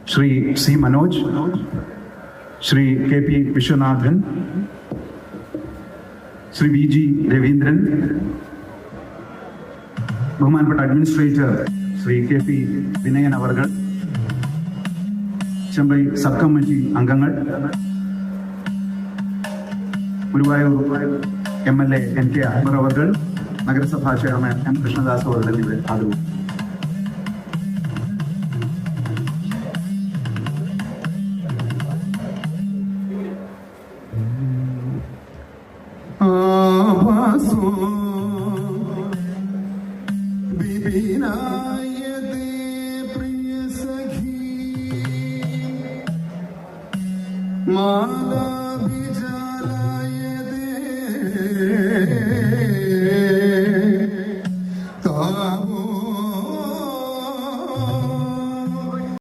Shri C Manoj, Shri K P Viswanathan, Shri V G Raveendran, ബഹുമാനപ്പെട്ട administrator Shri K P Vinayan അവർകൾ, Chembai sub committee അംഗങ്ങൾ, Guruvayur MLA NK Akbar അവർകൾ, നഗരസഭാ ചെയർമാൻ M കൃഷ്ണദാസ് അവർകൾ എന്നിവരെ ആദരവ്. माला